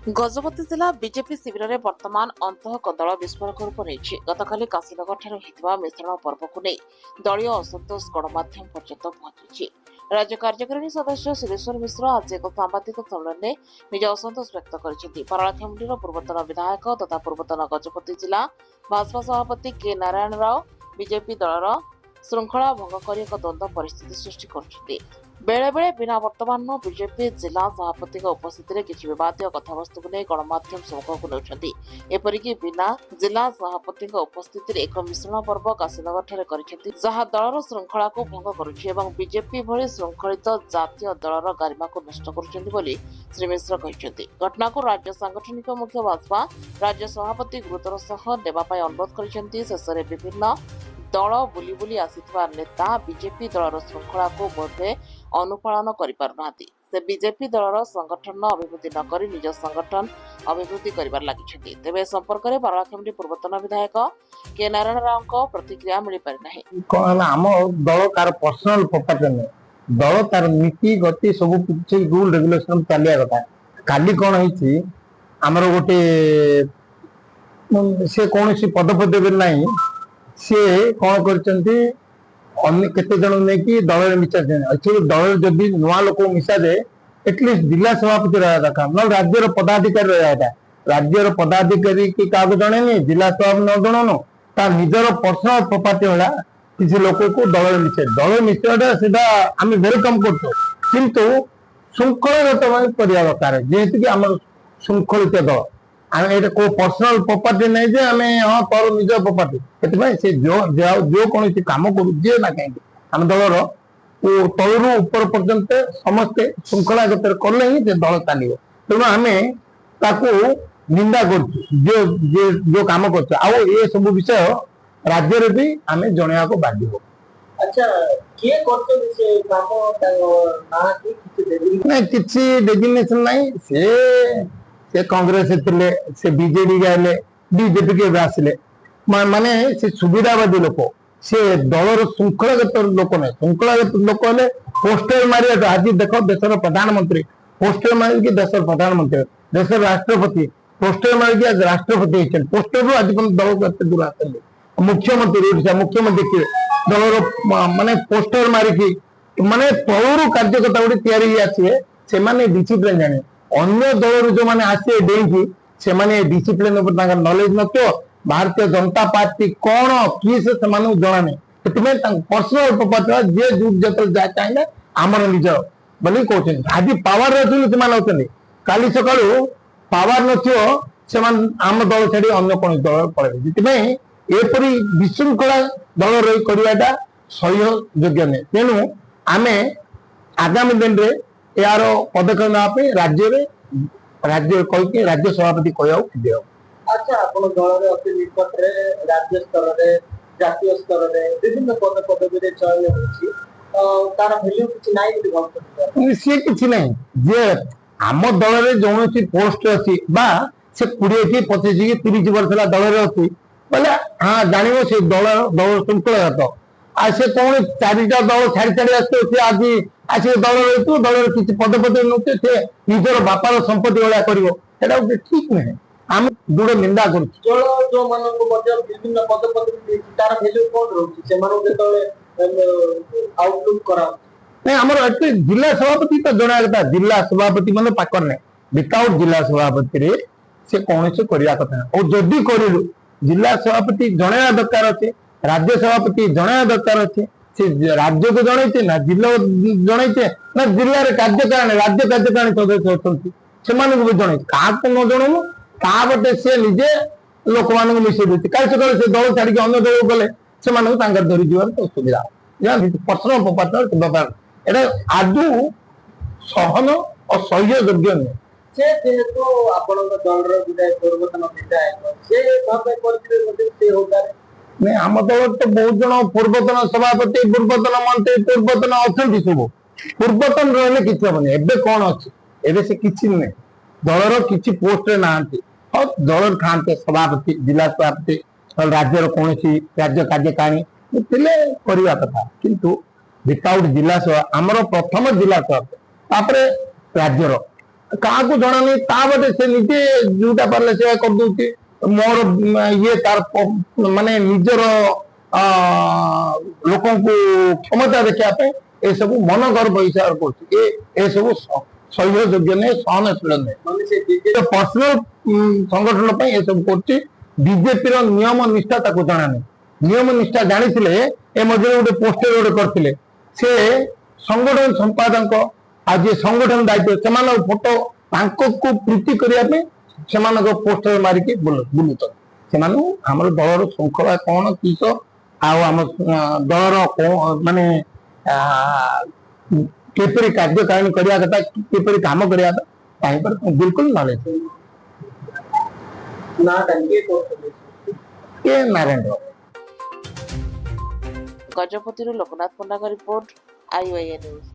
गजपति जिला बीजेपी शिविर में वर्तमान अंतः कदल विस्फोरक रूप नहीं गतकाली काशीनगर मिश्रण पर्व को नहीं दलीय असंतोष गणमाध्यम पर्यंत पहुंची। राज्य कार्यकारिणी सदस्य सुरेश्वर मिश्र आज एक सांबादिक सम्मेलन में निज असंतोष व्यक्त कर पारालाखेमुंडीर पूर्वतन विधायक तथा पूर्वतन गजपति जिला भाजपा सभापति के नारायण राव बीजेपी दलर श्रृंखला भंग कर एक द्वंद्व परिस्थिति सृष्टि कर बेले बेले बिना वर्तमान बीजेपी जिला सभापति उपस्थित में किसी विवाद कथावस्तु को नहीं गणमाध्यम सम्मुख को नौकरी एपरिक बिना जिला सभापति उपस्थित एक मिश्रण पर्व काशीनगर जहां दलर श्रृंखला को भंग कर बीजेपी भली श्रृंखलित जातीय दलर गारिमा को नष्ट कर श्री मिश्र कहते घटना को राज्य सांगठनिक मुख्य भाजपा राज्य सभापति गुरुतर सह नेवाई अनुरोध कर शेष में विभिन्न दल बुली बुली आसिथिबा नेता बीजेपी दलर श्रृंखला को बोधे अनुपालन करिपारुना से बीजेपी दलर संगठन अभिवृद्धि न करी निज संगठन अभिवृद्धि करिबार लागिछथि। तेबे संपर्क रे पारालाखेमुंडी पूर्वतन विधायक के नारायण राव को प्रतिक्रिया मिली पारि नाही। कोन हम दल कार पर्सनल प्रॉपर्टी ने दल तार नीति गति सब कुछ रूल रेगुलेशन चलिया कथा काली कोन हिची हमर गोटे से कोनसी पदपदवी नाही से कौन करते जन नहीं दल मिसा एक्चुअली दल जदि नुआ लोक मिसा जाए एटलिस्ट जिला सभापति रहा दरकार ना राज्यर पदाधिकारी रहा था राज्यर पदाधिकारी कि क्या जन जिला सभापति न जननु ता निजर पर्सनल प्रॉपर्टी वाला किसी लोक को दल मिसा सीधा आम वेलकम कर श्रृंखलागत करवा दरकार जेहेतु कि आम श्रृंखलित दल आम ये को पर्सनल प्रॉपर्टी नहीं जे आम हाँ तोर निज प्रॉपर्टी से जो कौन कम करुए ना कहीं आम दलर तलू ऊपर पर्यंत समस्ते श्रृंखलागत कले ही दल चलो तेणु आम निंदा कर कम कर सब विषय राज्य भी आम जनवा को बाध्य हो। अच्छा किए नहीं किसी डेजिग्नेशन नहीं से कांग्रेस से बीजेडी गए बीजेपी के आसिले माने से सुविधावादी लोक से दलर श्रृंखलागत लोक नहीं श्रृंखलागत लोक हेले पोस्टर मारे आज देख देशर प्रधानमंत्री पोस्टर मारिक देशर प्रधानमंत्री देशर राष्ट्रपति पोस्टर मारिक आज राष्ट्रपति पोस्टर रू आज दल को दूर आते मुख्यमंत्री ओडिशा मुख्यमंत्री किए दलर माने पोस्टर मारिक माने तलू कार्यकर्ता गुड़ी आसिए से डिसिप्लिन जाने अन्य दल जो मैंने आसे डेंगी से डिसिप्लिन नॉलेज न भारतीय जनता पार्टी कौन किए से जना नहीं पर्सनल प्रॉपर्टी जे जो जब चाहिए आमर निज बोली कहते आज पावर अच्छे काली सका पावर नम आम दल छाड़ी अन्न कौन दल पड़े एपरी विशृंखला दल रही करवाटा सहयोग्य नहीं तेणु आम आगामी दिन में यार पदक्षेप नापे राज्य कह राज्य सभापति कह। अच्छा आपण दल रे अति निकट रे राज्य स्तर रे जातीय स्तर रे विभिन्न पद पदवी रे चयन होछि तार वैल्यू किछि नाही कि भाबत से किछि नाही जे आम दल रे जोनसी पोस्ट अछि बा से 20 की 25 की 30 वर्ष ला दल रे अछि बोले हां जानिबो से दल श्रृंखलागत आ से कौन चारिटा दल छाड़ी छाड़ी आसते से आज आज दल रही दल किसी पदपति नौते से निजर बापार संपत्ति भाया कर ठीक नहीं आम दृढ़ निंदा कर जो मानक विभिन्न पदपति तार वैल्यू कोन रहउछि से मानक जेतले आउटलुक करा नहीं हमर जिला सभापति तो जणा कथा जिला सभापति मन पाकर नहीं विदाउट जिला सभापति रे से कौन से करिया कथा और जदी करिलु जिला सभापति जणा दरकार अछि राज्य सभापति जणा दरकार अच्छे से राज्य को जनइचे ना जिला जनइचे ना जिले में कार्यकारिणी राज्य कार्यकारिणी सदस्य अच्छे से भी जन क्या न जनऊ क्या बटे से निजे लोक मान मिसई देते कल सकाल से दल छाड़ी अन्य दल गले से धरी जीवार तो सुविधा पर्सनल प्रॉपर्टी व्यापार एटा आदु सहन और सहयोग्य नुहे से जेहेतु आपन दल रो विधायक पूर्वतन विधायक से भाबे करथिबे मध्ये से होता नहीं आम दल तो बहुत जन पूर्वतन सभापति पूर्वतन मंत्री पूर्वतन अच्छा सब पूर्वतन रही किसी हेनी एवं कौन अच्छे एवं से किसी नुहे दलर किसी पोस्ट ना हाँ दल था सभापति जिला सभापति राज्यर कौन राज्य कार्यकारिणी करवा कथा किंतु विदाउट जिला सभा आमर प्रथम जिला सभापति राज्यर क्या जना नहीं ता बटे से निजे जोटा पारे से करदे मोर ये तार माने निजर लोक क्षमता देखा ये सब मन गर्व हिसाब कर सब सहयोग्य नहीं सहनशील नहीं ମାନେ ସେ ବିଜେପି पर्सनल संगठन ये सब कर बीजेपी नियम निष्ठा ताको जाना नहीं नियम निष्ठा जानी ए मझे गोटे पोस्टर गोटे करते से संगठन संपादक आज संगठन दायित्व से फोटो को प्रीति करने से पोस्टर मारिकी बुलुत से आम दलर श्रृंखला कौन किस आम दलर माने किपरि कार्यकारिणी करने कथा किपरि काम करने कथा बिल्कुल नॉलेज ନା ଡାକିଏ କରୁଥିଲେ के नारायण राव ଗଜପତିରୁ ଲୋକନାଥ ପଣ୍ଡାଙ୍କ ରିପୋର୍ଟ IOA ନ୍ୟୁଜ୍।